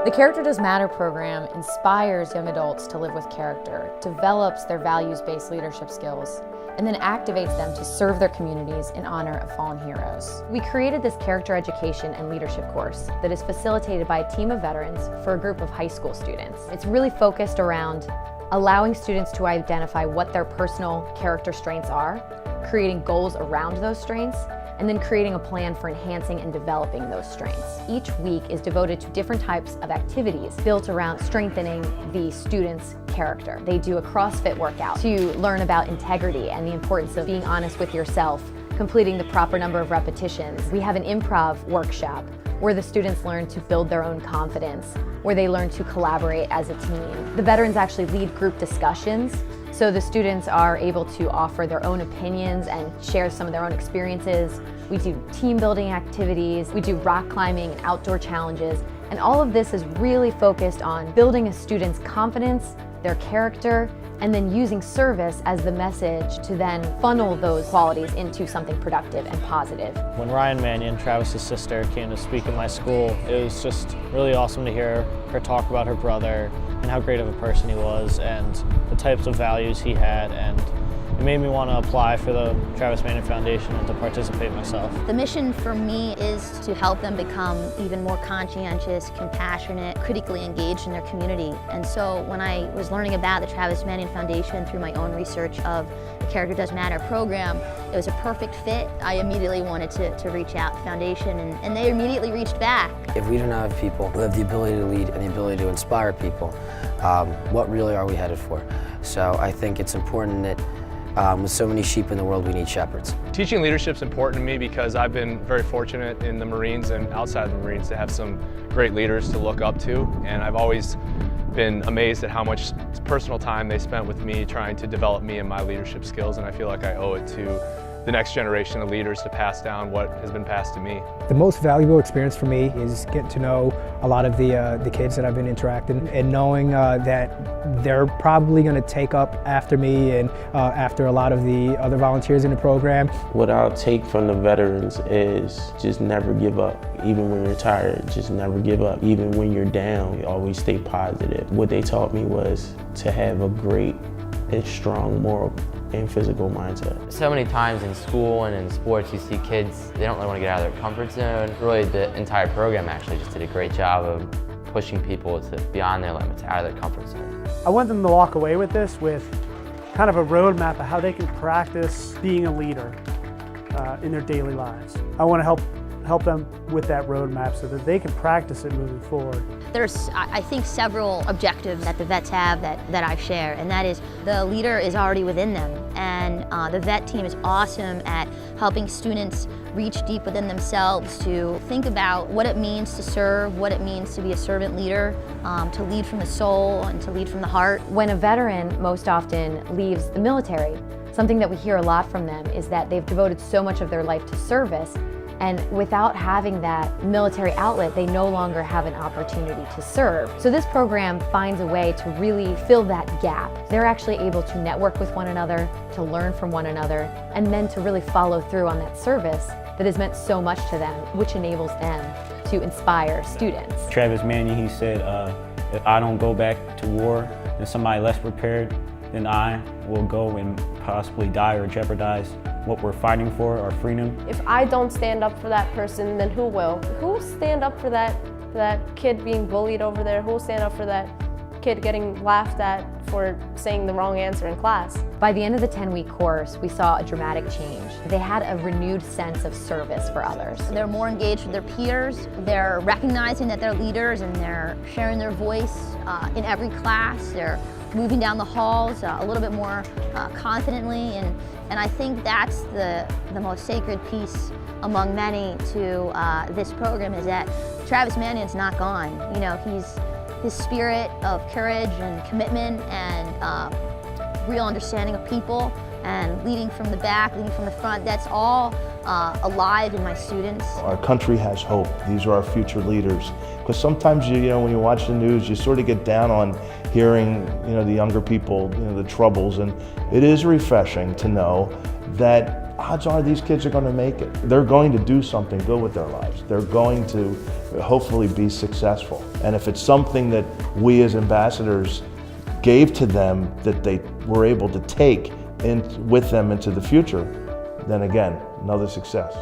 The Character Does Matter program inspires young adults to live with character, develops their values-based leadership skills, and then activates them to serve their communities in honor of fallen heroes. We created this character education and leadership course that is facilitated by a team of veterans for a group of high school students. It's really focused around allowing students to identify what their personal character strengths are, creating goals around those strengths, and then creating a plan for enhancing and developing those strengths. Each week is devoted to different types of activities built around strengthening the student's character. They do a CrossFit workout to learn about integrity and the importance of being honest with yourself, completing the proper number of repetitions. We have an improv workshop where the students learn to build their own confidence, where they learn to collaborate as a team. The veterans actually lead group discussions, so the students are able to offer their own opinions and share some of their own experiences. We do team building activities, we do rock climbing and outdoor challenges, and all of this is really focused on building a student's confidence, their character, and then using service as the message to then funnel those qualities into something productive and positive. When Ryan Manion, Travis's sister, came to speak in my school, it was just really awesome to hear her talk about her brother and how great of a person he was and the types of values he had, and it made me want to apply for the Travis Manion Foundation and to participate myself. The mission for me is to help them become even more conscientious, compassionate, critically engaged in their community. And so when I was learning about the Travis Manion Foundation through my own research of the Character Does Matter program, it was a perfect fit. I immediately wanted to reach out to the foundation, and they immediately reached back. If we don't have people who have the ability to lead and the ability to inspire people, what really are we headed for? So I think it's important that with so many sheep in the world, we need shepherds. Teaching leadership is important to me because I've been very fortunate in the Marines and outside of the Marines to have some great leaders to look up to, and I've always been amazed at how much personal time they spent with me trying to develop me and my leadership skills, and I feel like I owe it to the next generation of leaders to pass down what has been passed to me. The most valuable experience for me is getting to know a lot of the kids that I've been interacting and knowing that they're probably going to take up after me and after a lot of the other volunteers in the program. What I'll take from the veterans is just never give up. Even when you're tired, just never give up. Even when you're down, always stay positive. What they taught me was to have a great and strong moral and physical mindset. So many times in school and in sports you see kids, they don't really want to get out of their comfort zone. Really the entire program actually just did a great job of pushing people to beyond their limits, out of their comfort zone. I want them to walk away with this with kind of a roadmap of how they can practice being a leader in their daily lives. I want to help them with that roadmap so that they can practice it moving forward. There's, I think, several objectives that the vets have that I share, and that is the leader is already within them, and the vet team is awesome at helping students reach deep within themselves to think about what it means to serve, what it means to be a servant leader, to lead from the soul and to lead from the heart. When a veteran most often leaves the military, something that we hear a lot from them is that they've devoted so much of their life to service, and without having that military outlet, they no longer have an opportunity to serve. So this program finds a way to really fill that gap. They're actually able to network with one another, to learn from one another, and then to really follow through on that service that has meant so much to them, which enables them to inspire students. Travis Manion, he said, if I don't go back to war, then somebody less prepared than I will go and possibly die or jeopardize what we're fighting for, our freedom. If I don't stand up for that person, then who will? Who will stand up for that kid being bullied over there? Who will stand up for that kid getting laughed at for saying the wrong answer in class? By the end of the 10-week course, we saw a dramatic change. They had a renewed sense of service for others. They're more engaged with their peers. They're recognizing that they're leaders and they're sharing their voice in every class. They're moving down the halls a little bit more confidently, and I think that's the most sacred piece among many to this program, is that Travis Manion's not gone. You know, his spirit of courage and commitment and real understanding of people and leading from the back, leading from the front, that's all alive in my students. Our country has hope. These are our future leaders. Because sometimes, you know, when you watch the news, you sort of get down on hearing, you know, the younger people, you know, the troubles, and it is refreshing to know that odds are these kids are going to make it. They're going to do something good with their lives. They're going to hopefully be successful. And if it's something that we as ambassadors gave to them that they were able to take with them into the future, then again, another success.